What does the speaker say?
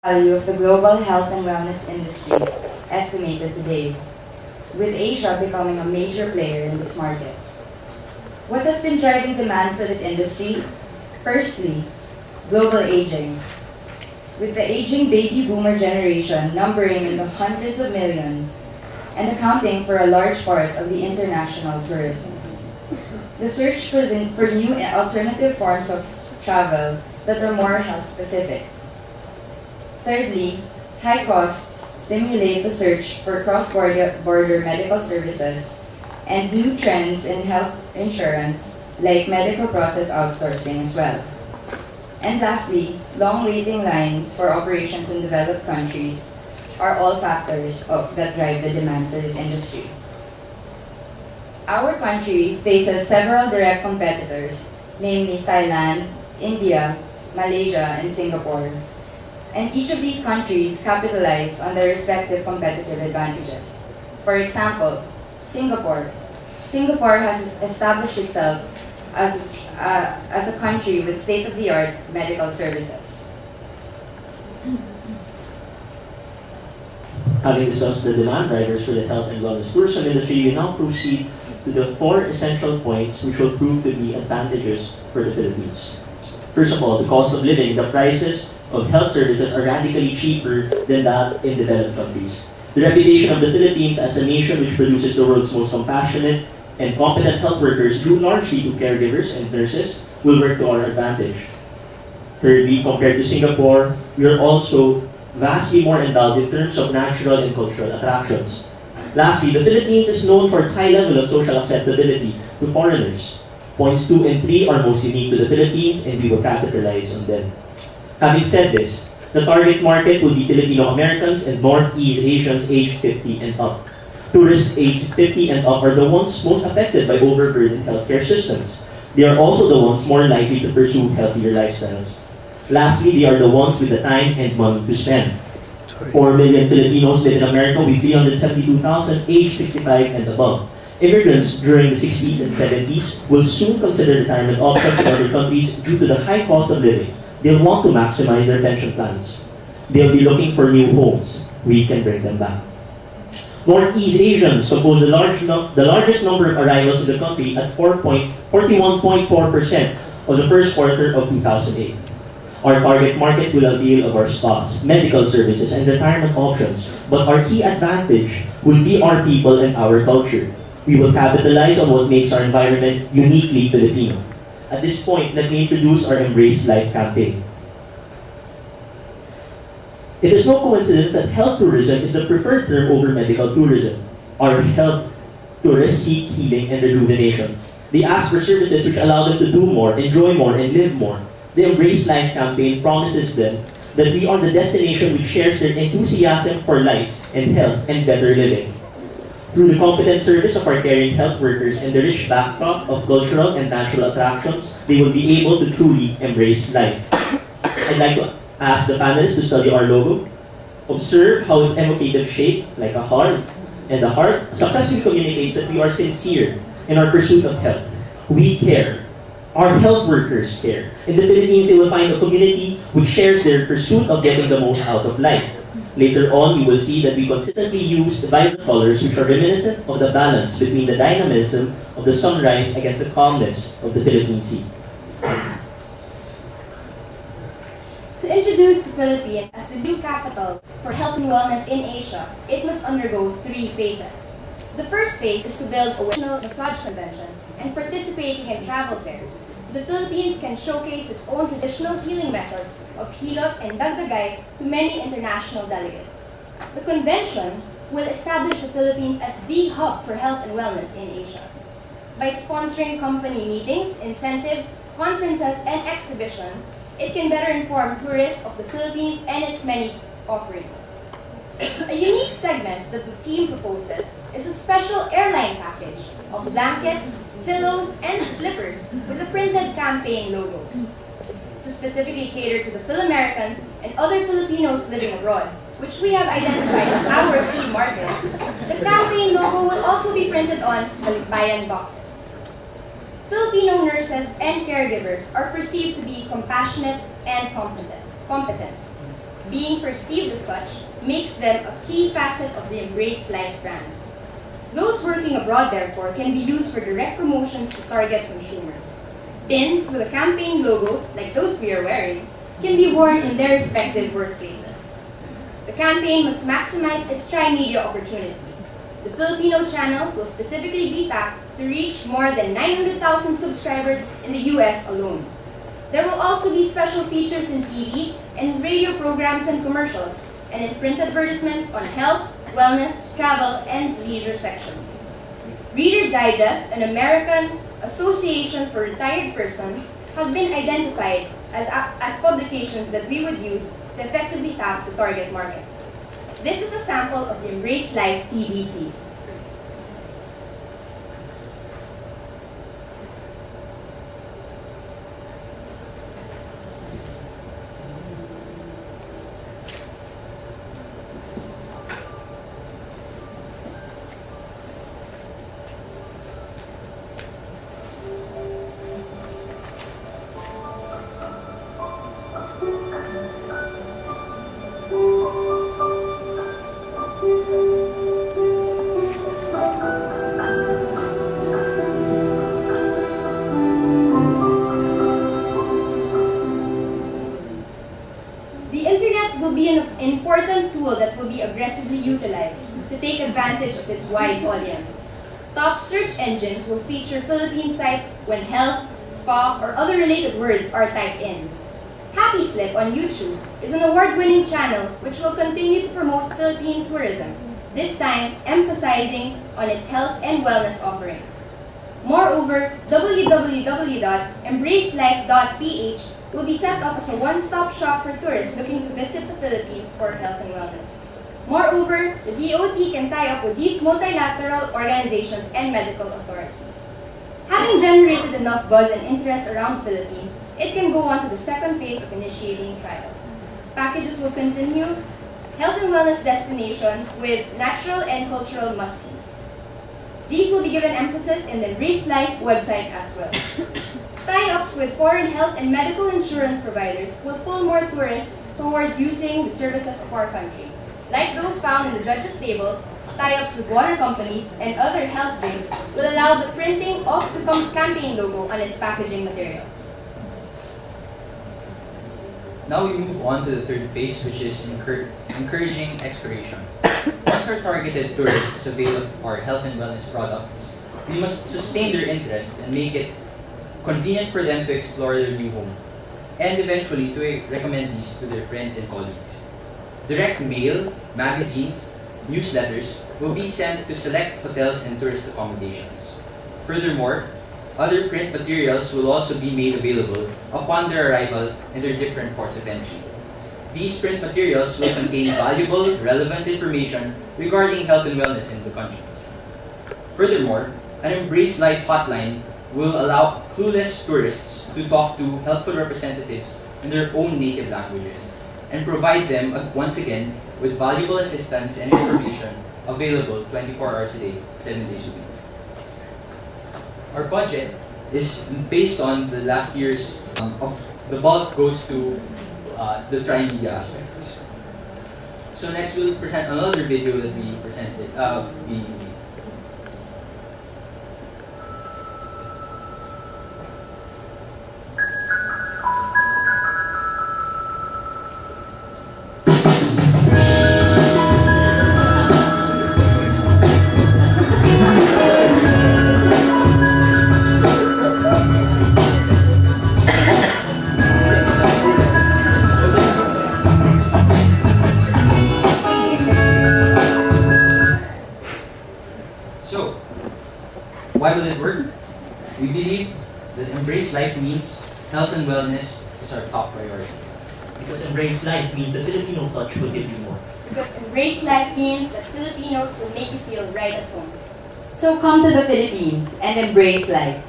value of the global health and wellness industry estimated today, with Asia becoming a major player in this market. What has been driving demand for this industry? Firstly, global aging. With the aging baby boomer generation numbering in the hundreds of millions and accounting for a large part of the international tourism. The search for new alternative forms of travel that are more health specific. Thirdly, high costs stimulate the search for cross-border medical services and new trends in health insurance like medical process outsourcing as well. And lastly, long waiting lines for operations in developed countries are all factors that drive the demand for this industry. Our country faces several direct competitors, namely Thailand, India, Malaysia, and Singapore. And each of these countries capitalize on their respective competitive advantages. For example, Singapore. Singapore has established itself as a country with state-of-the-art medical services. Having discussed the demand drivers for the health and wellness tourism industry, we now proceed to the 4 essential points which will prove to be advantages for the Philippines. First of all, the cost of living. The prices of health services are radically cheaper than that in developed countries. The reputation of the Philippines as a nation which produces the world's most compassionate and competent health workers, due largely to caregivers and nurses, will work to our advantage. Thirdly, compared to Singapore, we are also vastly more endowed in terms of natural and cultural attractions. Lastly, the Philippines is known for its high level of social acceptability to foreigners. Points 2 and 3 are most unique to the Philippines, and we will capitalize on them. Having said this, the target market will be Filipino Americans and Northeast Asians aged 50 and up. Tourists aged 50 and up are the ones most affected by overburdened healthcare systems. They are also the ones more likely to pursue healthier lifestyles. Lastly, they are the ones with the time and money to spend. 4 million Filipinos live in America with 372,000 aged 65 and above. Immigrants during the 60s and 70s will soon consider retirement options in other countries due to the high cost of living. They'll want to maximize their pension plans. They'll be looking for new homes. We can bring them back. Northeast Asians compose the largest number of arrivals in the country at 41.4% of the first quarter of 2008. Our target market will avail of our spas, medical services, and retirement options, but our key advantage will be our people and our culture. We will capitalize on what makes our environment uniquely Filipino. At this point, let me introduce our Embrace Life campaign. It is no coincidence that health tourism is the preferred term over medical tourism. Our health tourists seek healing and rejuvenation. They ask for services which allow them to do more, enjoy more, and live more. The Embrace Life campaign promises them that we are the destination which shares their enthusiasm for life and health and better living. Through the competent service of our caring health workers and the rich backdrop of cultural and natural attractions, they will be able to truly embrace life. I'd like to ask the panelists to study our logo. Observe how its evocative shape, like a heart, and the heart successfully communicates that we are sincere in our pursuit of health. We care. Our health workers care. In the Philippines, they will find a community which shares their pursuit of getting the most out of life. Later on, you will see that we consistently use the vibrant colors which are reminiscent of the balance between the dynamism of the sunrise against the calmness of the Philippine Sea. To introduce the Philippines as the new capital for health and wellness in Asia, it must undergo 3 phases. The first phase is to build a national massage convention and participating in travel fairs. The Philippines can showcase its own traditional healing methods of hilot and dagdagay to many international delegates. The convention will establish the Philippines as the hub for health and wellness in Asia. By sponsoring company meetings, incentives, conferences, and exhibitions, it can better inform tourists of the Philippines and its many offerings. A unique segment that the team proposes is a special airline package of blankets, pillows, and slippers with a printed campaign logo. To specifically cater to the Phil-Americans and other Filipinos living abroad, which we have identified as our key market, the campaign logo will also be printed on balikbayan boxes. Filipino nurses and caregivers are perceived to be compassionate and competent. being perceived as such makes them a key facet of the Embrace Life brand. Those working abroad, therefore, can be used for direct promotions to target consumers. Pins with a campaign logo, like those we are wearing, can be worn in their respective workplaces. The campaign must maximize its tri-media opportunities. The Filipino channel will specifically be tapped to reach more than 900,000 subscribers in the US alone. There will also be special features in TV and radio programs and commercials, and in print advertisements on health, wellness, travel, and leisure sections. Reader Digest, an American association for retired persons, have been identified as publications that we would use to effectively tap the target market. This is a sample of the Embrace Life TVC. Important tool that will be aggressively utilized to take advantage of its wide audience. Top search engines will feature Philippine sites when health, spa, or other related words are typed in. Happy Slip on YouTube is an award-winning channel which will continue to promote Philippine tourism, this time emphasizing on its health and wellness offerings. Moreover, www.embracelife.ph will be set up as a one-stop shop for tourists looking to visit the Philippines for health and wellness. Moreover, the DOT can tie up with these multilateral organizations and medical authorities. Having generated enough buzz and interest around the Philippines, it can go on to the second phase of initiating trial. Packages will continue health and wellness destinations with natural and cultural must-sees. These will be given emphasis in the Embrace Life website as well. Tie-ups with foreign health and medical insurance providers will pull more tourists towards using the services of our country. Like those found in the judges' tables, tie-ups with water companies and other health drinks will allow the printing of the campaign logo on its packaging materials. Now we move on to the third phase, which is encouraging exploration. Once our targeted tourists avail of our health and wellness products, we must sustain their interest and make it convenient for them to explore their new home, and eventually to recommend these to their friends and colleagues. Direct mail, magazines, newsletters will be sent to select hotels and tourist accommodations. Furthermore, other print materials will also be made available upon their arrival in their different ports of entry. These print materials will contain valuable, relevant information regarding health and wellness in the country. Furthermore, an Embrace Life hotline will allow clueless tourists to talk to helpful representatives in their own native languages and provide them, once again, with valuable assistance and information available 24 hours a day, 7 days a week. Our budget is based on the last year's, the bulk goes to the tri-media aspects. So next we'll present another video that we presented, Why will it work? We believe that Embrace Life means health and wellness is our top priority. Because Embrace Life means the Filipino touch will give you more. Because Embrace Life means that Filipinos will make you feel right at home. So come to the Philippines and embrace life.